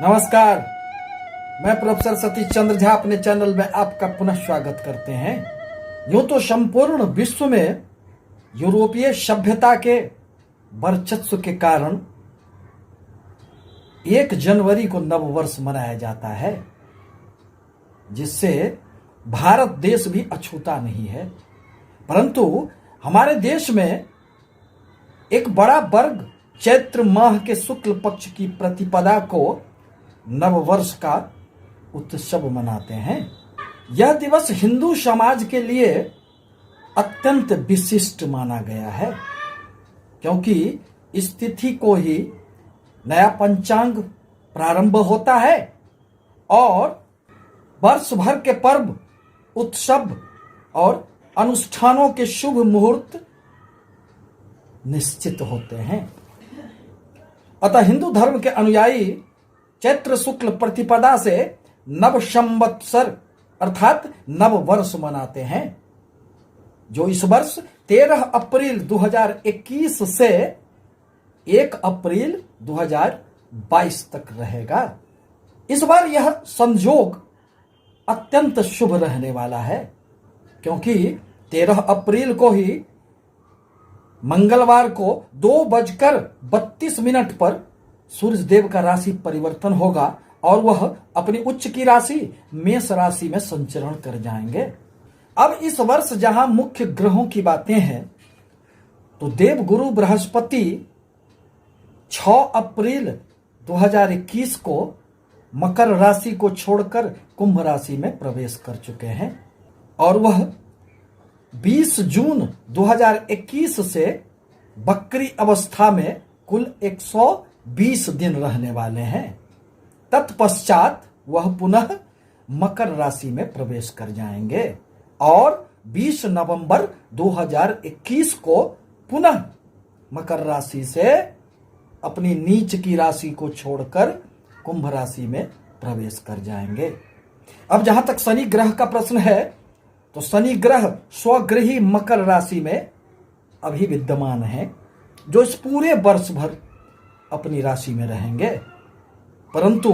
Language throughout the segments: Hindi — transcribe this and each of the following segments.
नमस्कार। मैं प्रोफेसर सतीश चंद्र झा अपने चैनल में आपका पुनः स्वागत करते हैं। यूं तो संपूर्ण विश्व में यूरोपीय सभ्यता के वर्चस्व के कारण 1 जनवरी को नववर्ष मनाया जाता है, जिससे भारत देश भी अछूता नहीं है। परंतु हमारे देश में एक बड़ा वर्ग चैत्र माह के शुक्ल पक्ष की प्रतिपदा को नववर्ष का उत्सव मनाते हैं। यह दिवस हिंदू समाज के लिए अत्यंत विशिष्ट माना गया है, क्योंकि इस तिथि को ही नया पंचांग प्रारंभ होता है और वर्ष भर के पर्व, उत्सव और अनुष्ठानों के शुभ मुहूर्त निश्चित होते हैं। अतः हिंदू धर्म के अनुयायी चैत्र शुक्ल प्रतिपदा से नव संवत्सर अर्थात नव वर्ष मनाते हैं, जो इस वर्ष 13 अप्रैल 2021 से 1 अप्रैल 2022 तक रहेगा। इस बार यह संयोग अत्यंत शुभ रहने वाला है, क्योंकि 13 अप्रैल को ही मंगलवार को 2:32 पर सूर्य देव का राशि परिवर्तन होगा और वह अपनी उच्च की राशि मेष राशि में संचरण कर जाएंगे। अब इस वर्ष जहां मुख्य ग्रहों की बातें हैं, तो देव गुरु बृहस्पति 6 अप्रैल 2021 को मकर राशि को छोड़कर कुंभ राशि में प्रवेश कर चुके हैं और वह 20 जून 2021 से बकरी अवस्था में कुल 120 दिन रहने वाले हैं। तत्पश्चात वह पुनः मकर राशि में प्रवेश कर जाएंगे और 20 नवंबर 2021 को पुनः मकर राशि से अपनी नीच की राशि को छोड़कर कुंभ राशि में प्रवेश कर जाएंगे। अब जहां तक शनि ग्रह का प्रश्न है, तो शनि ग्रह स्वगृही मकर राशि में अभी विद्यमान है, जो इस पूरे वर्ष भर अपनी राशि में रहेंगे। परंतु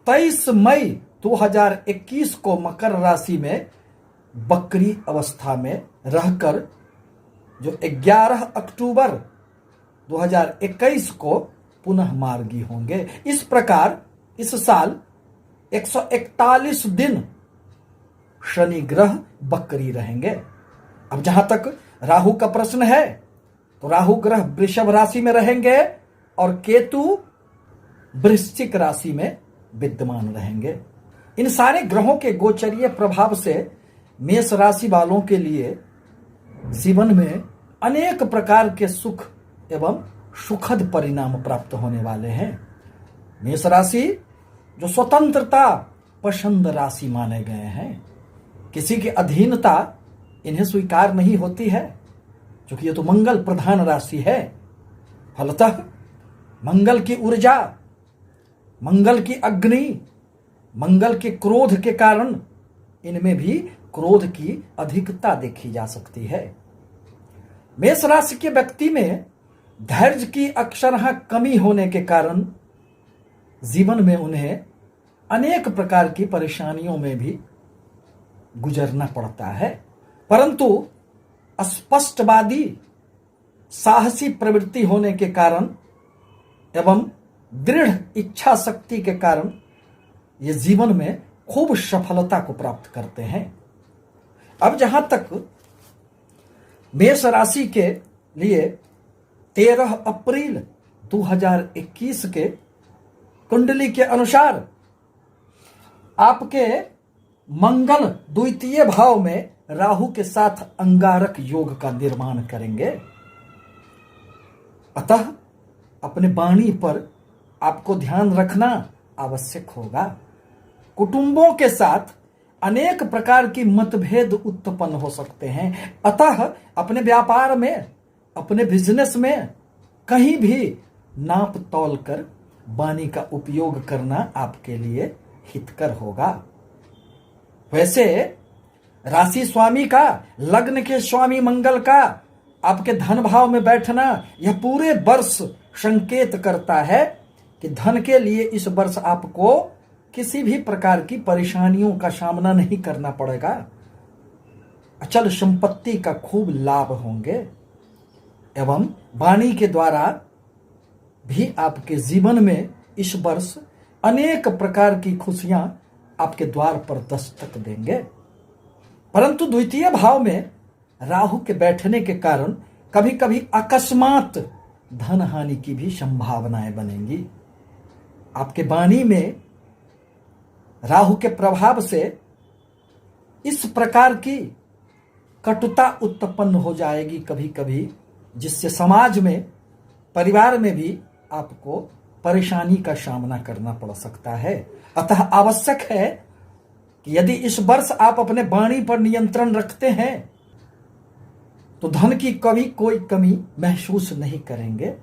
23 मई 2021 को मकर राशि में बकरी अवस्था में रहकर जो 11 अक्टूबर 2021 को पुनः मार्गी होंगे। इस प्रकार इस साल 141 दिन शनि ग्रह बकरी रहेंगे। अब जहां तक राहु का प्रश्न है, तो राहु ग्रह वृषभ राशि में रहेंगे और केतु वृश्चिक राशि में विद्यमान रहेंगे। इन सारे ग्रहों के गोचरीय प्रभाव से मेष राशि वालों के लिए जीवन में अनेक प्रकार के सुख एवं सुखद परिणाम प्राप्त होने वाले हैं। मेष राशि जो स्वतंत्रता पसंद राशि माने गए हैं, किसी की अधीनता इन्हें स्वीकार नहीं होती है, क्योंकि ये तो मंगल प्रधान राशि है। फलतः मंगल की ऊर्जा, मंगल की अग्नि, मंगल के क्रोध के कारण इनमें भी क्रोध की अधिकता देखी जा सकती है। मेष राशि के व्यक्ति में धैर्य की अक्षरशः कमी होने के कारण जीवन में उन्हें अनेक प्रकार की परेशानियों में भी गुजरना पड़ता है। परंतु स्पष्टवादी साहसी प्रवृत्ति होने के कारण एवं दृढ़ इच्छा शक्ति के कारण ये जीवन में खूब सफलता को प्राप्त करते हैं। अब जहां तक मेष राशि के लिए 13 अप्रैल 2021 के कुंडली के अनुसार आपके मंगल द्वितीय भाव में राहु के साथ अंगारक योग का निर्माण करेंगे। अतः अपने वाणी पर आपको ध्यान रखना आवश्यक होगा। कुटुंबों के साथ अनेक प्रकार की मतभेद उत्पन्न हो सकते हैं। अतः अपने व्यापार में, अपने बिजनेस में कहीं भी नाप तौल कर वाणी का उपयोग करना आपके लिए हितकर होगा। वैसे राशि स्वामी का, लग्न के स्वामी मंगल का आपके धन भाव में बैठना यह पूरे वर्ष संकेत करता है कि धन के लिए इस वर्ष आपको किसी भी प्रकार की परेशानियों का सामना नहीं करना पड़ेगा। अचल संपत्ति का खूब लाभ होंगे एवं वाणी के द्वारा भी आपके जीवन में इस वर्ष अनेक प्रकार की खुशियां आपके द्वार पर दस्तक देंगे। परंतु द्वितीय भाव में राहु के बैठने के कारण कभी कभी अकस्मात धन हानि की भी संभावनाएं बनेंगी। आपके वाणी में राहु के प्रभाव से इस प्रकार की कटुता उत्पन्न हो जाएगी कभी कभी, जिससे समाज में, परिवार में भी आपको परेशानी का सामना करना पड़ सकता है। अतः आवश्यक है कि यदि इस वर्ष आप अपने वाणी पर नियंत्रण रखते हैं तो धन की कभी कोई कमी महसूस नहीं करेंगे।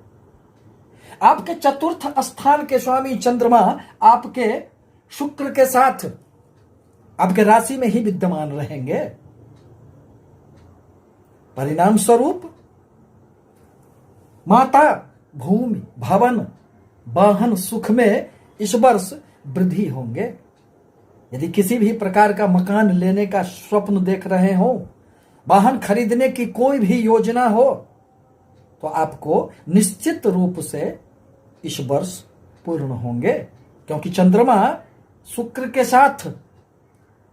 आपके चतुर्थ स्थान के स्वामी चंद्रमा आपके शुक्र के साथ आपके राशि में ही विद्यमान रहेंगे। परिणाम स्वरूप माता, भूमि, भवन, वाहन सुख में इस वर्ष वृद्धि होंगे। यदि किसी भी प्रकार का मकान लेने का स्वप्न देख रहे हो, वाहन खरीदने की कोई भी योजना हो, तो आपको निश्चित रूप से इस वर्ष पूर्ण होंगे, क्योंकि चंद्रमा शुक्र के साथ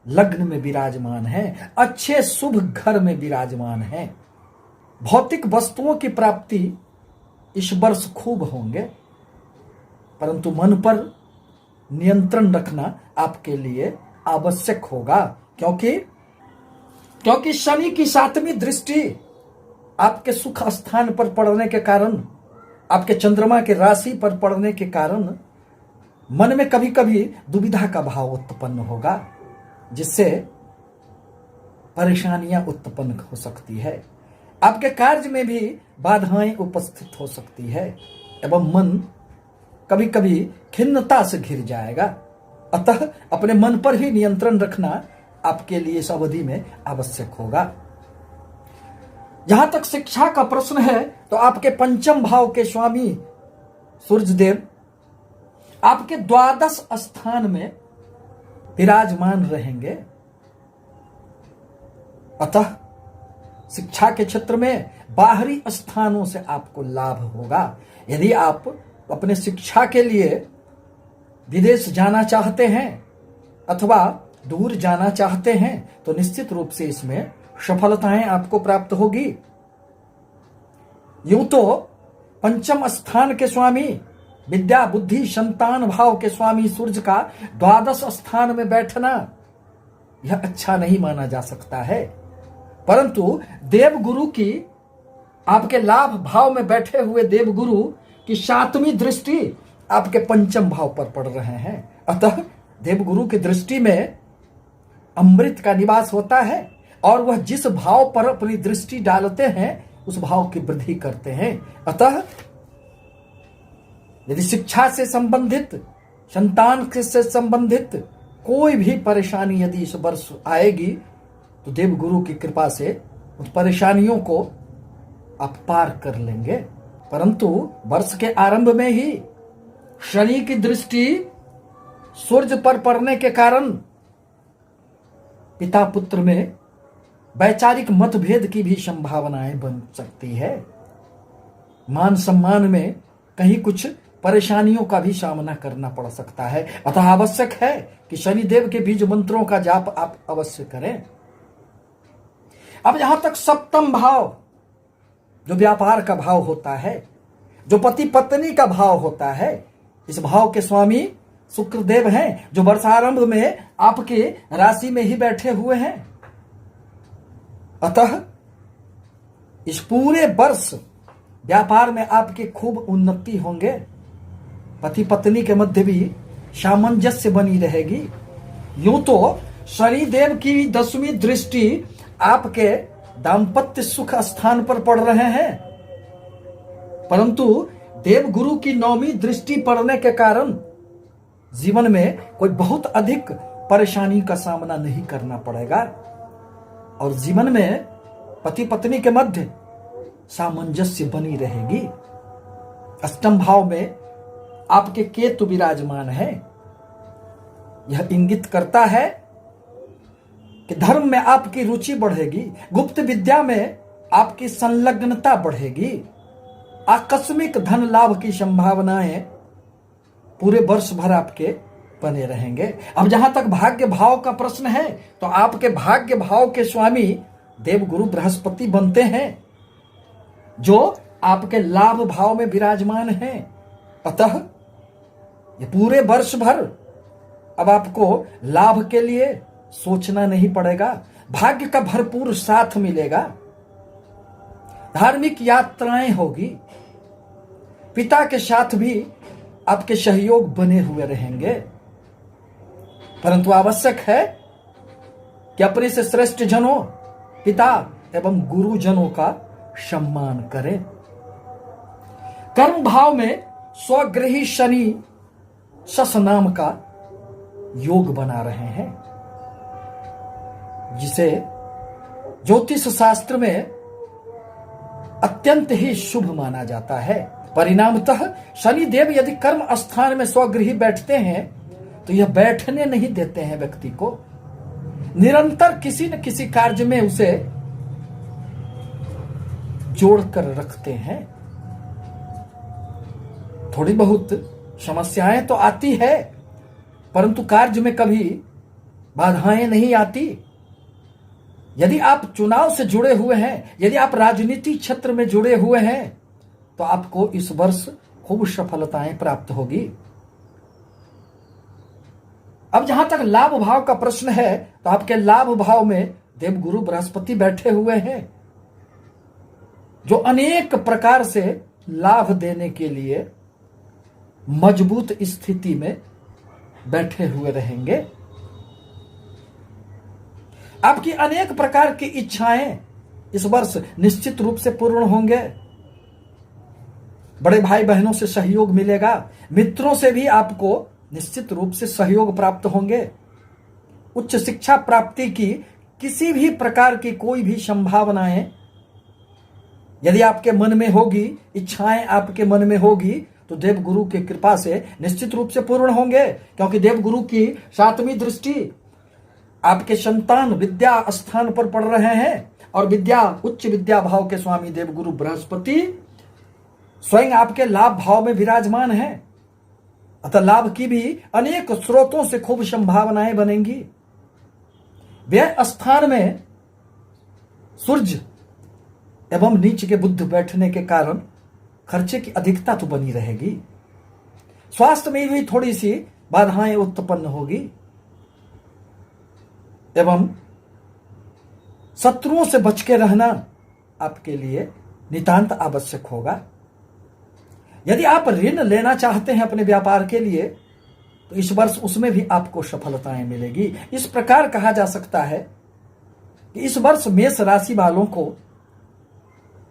लग्न में विराजमान है, अच्छे शुभ घर में विराजमान है। भौतिक वस्तुओं की प्राप्ति इस वर्ष खूब होंगे, परंतु मन पर नियंत्रण रखना आपके लिए आवश्यक होगा, क्योंकि शनि की 7वीं दृष्टि आपके सुख स्थान पर पड़ने के कारण, आपके चंद्रमा के राशि पर पड़ने के कारण मन में कभी कभी दुविधा का भाव उत्पन्न होगा, जिससे परेशानियां उत्पन्न हो सकती है। आपके कार्य में भी बाधाएं उपस्थित हो सकती है एवं मन कभी कभी खिन्नता से घिर जाएगा। अतः अपने मन पर ही नियंत्रण रखना आपके लिए इस अवधि में आवश्यक होगा। जहां तक शिक्षा का प्रश्न है, तो आपके पंचम भाव के स्वामी सूर्यदेव आपके द्वादश स्थान में विराजमान रहेंगे। अतः शिक्षा के क्षेत्र में बाहरी स्थानों से आपको लाभ होगा। यदि आप अपने शिक्षा के लिए विदेश जाना चाहते हैं अथवा दूर जाना चाहते हैं, तो निश्चित रूप से इसमें सफलताएं आपको प्राप्त होगी। यूं तो पंचम स्थान के स्वामी, विद्या, बुद्धि, संतान भाव के स्वामी सूर्य का द्वादश स्थान में बैठना यह अच्छा नहीं माना जा सकता है, परंतु देवगुरु की, आपके लाभ भाव में बैठे हुए देवगुरु की 7वीं दृष्टि आपके पंचम भाव पर पड़ रहे हैं। अतः देवगुरु की दृष्टि में अमृत का निवास होता है और वह जिस भाव पर अपनी दृष्टि डालते हैं उस भाव की वृद्धि करते हैं। अतः यदि शिक्षा से संबंधित, संतान से संबंधित कोई भी परेशानी यदि इस वर्ष आएगी, तो देवगुरु की कृपा से उन परेशानियों को आप पार कर लेंगे। परंतु वर्ष के आरंभ में ही शनि की दृष्टि सूर्य पर पड़ने के कारण पिता पुत्र में वैचारिक मतभेद की भी संभावनाएं बन सकती है। मान सम्मान में कहीं कुछ परेशानियों का भी सामना करना पड़ सकता है। अतः आवश्यक है कि शनिदेव के बीज मंत्रों का जाप आप अवश्य करें। अब यहां तक सप्तम भाव, जो व्यापार का भाव होता है, जो पति पत्नी का भाव होता है, इस भाव के स्वामी शुक्रदेव हैं, जो वर्षारंभ में आपके राशि में ही बैठे हुए हैं। अतः इस पूरे वर्ष व्यापार में आपकी खूब उन्नति होंगे। पति पत्नी के मध्य भी सामंजस्य बनी रहेगी। यूं तो शनिदेव की 10वीं दृष्टि आपके दाम्पत्य सुख स्थान पर पड़ रहे हैं, परंतु देवगुरु की 9वीं दृष्टि पड़ने के कारण जीवन में कोई बहुत अधिक परेशानी का सामना नहीं करना पड़ेगा और जीवन में पति पत्नी के मध्य सामंजस्य बनी रहेगी। अष्टम भाव में आपके केतु विराजमान है। यह इंगित करता है कि धर्म में आपकी रुचि बढ़ेगी, गुप्त विद्या में आपकी संलग्नता बढ़ेगी, आकस्मिक धन लाभ की संभावनाएं पूरे वर्ष भर आपके बने रहेंगे। अब जहां तक भाग्य भाव का प्रश्न है तो आपके भाग्य भाव के स्वामी देवगुरु बृहस्पति बनते हैं, जो आपके लाभ भाव में विराजमान हैं। अतः ये पूरे वर्ष भर अब आपको लाभ के लिए सोचना नहीं पड़ेगा, भाग्य का भरपूर साथ मिलेगा, धार्मिक यात्राएं होगी, पिता के साथ भी आपके सहयोग बने हुए रहेंगे। परंतु आवश्यक है कि अपने से श्रेष्ठ जनों, पिता एवं गुरुजनों का सम्मान करें। कर्म भाव में स्वगृही शनि शश नाम का योग बना रहे हैं, जिसे ज्योतिष शास्त्र में अत्यंत ही शुभ माना जाता है। परिणामतः शनि देव यदि कर्म स्थान में स्वगृही बैठते हैं तो यह बैठने नहीं देते हैं व्यक्ति को, निरंतर किसी न किसी कार्य में उसे जोड़कर रखते हैं। थोड़ी बहुत समस्याएं तो आती है, परंतु कार्य में कभी बाधाएं नहीं आती। यदि आप चुनाव से जुड़े हुए हैं, यदि आप राजनीति क्षेत्र में जुड़े हुए हैं, तो आपको इस वर्ष खूब सफलताएं प्राप्त होगी। अब जहां तक लाभ भाव का प्रश्न है तो आपके लाभ भाव में देवगुरु बृहस्पति बैठे हुए हैं, जो अनेक प्रकार से लाभ देने के लिए मजबूत स्थिति में बैठे हुए रहेंगे। आपकी अनेक प्रकार की इच्छाएं इस वर्ष निश्चित रूप से पूर्ण होंगे। बड़े भाई बहनों से सहयोग मिलेगा, मित्रों से भी आपको निश्चित रूप से सहयोग प्राप्त होंगे। उच्च शिक्षा प्राप्ति की किसी भी प्रकार की कोई भी संभावनाएं यदि आपके मन में होगी, इच्छाएं आपके मन में होगी, तो देवगुरु की कृपा से निश्चित रूप से पूर्ण होंगे, क्योंकि देवगुरु की 7वीं दृष्टि आपके संतान विद्या स्थान पर पड़ रहे हैं और विद्या उच्च विद्या भाव के स्वामी देवगुरु बृहस्पति स्वयं आपके लाभ भाव में विराजमान है। अतः लाभ की भी अनेक स्रोतों से खूब संभावनाएं बनेंगी। व्यय स्थान में सूर्य एवं नीच के बुध बैठने के कारण खर्चे की अधिकता तो बनी रहेगी। स्वास्थ्य में भी थोड़ी सी बाधाएं उत्पन्न होगी एवं शत्रुओं से बच के रहना आपके लिए नितांत आवश्यक होगा। यदि आप ऋण लेना चाहते हैं अपने व्यापार के लिए तो इस वर्ष उसमें भी आपको सफलताएं मिलेगी। इस प्रकार कहा जा सकता है कि इस वर्ष मेष राशि वालों को,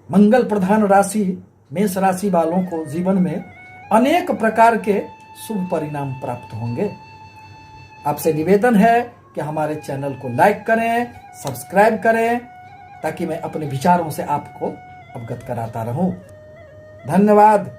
मंगल प्रधान राशि मेष राशि वालों को जीवन में अनेक प्रकार के शुभ परिणाम प्राप्त होंगे। आपसे निवेदन है कि हमारे चैनल को लाइक करें, सब्सक्राइब करें, ताकि मैं अपने विचारों से आपको अवगत कराता रहूं। धन्यवाद।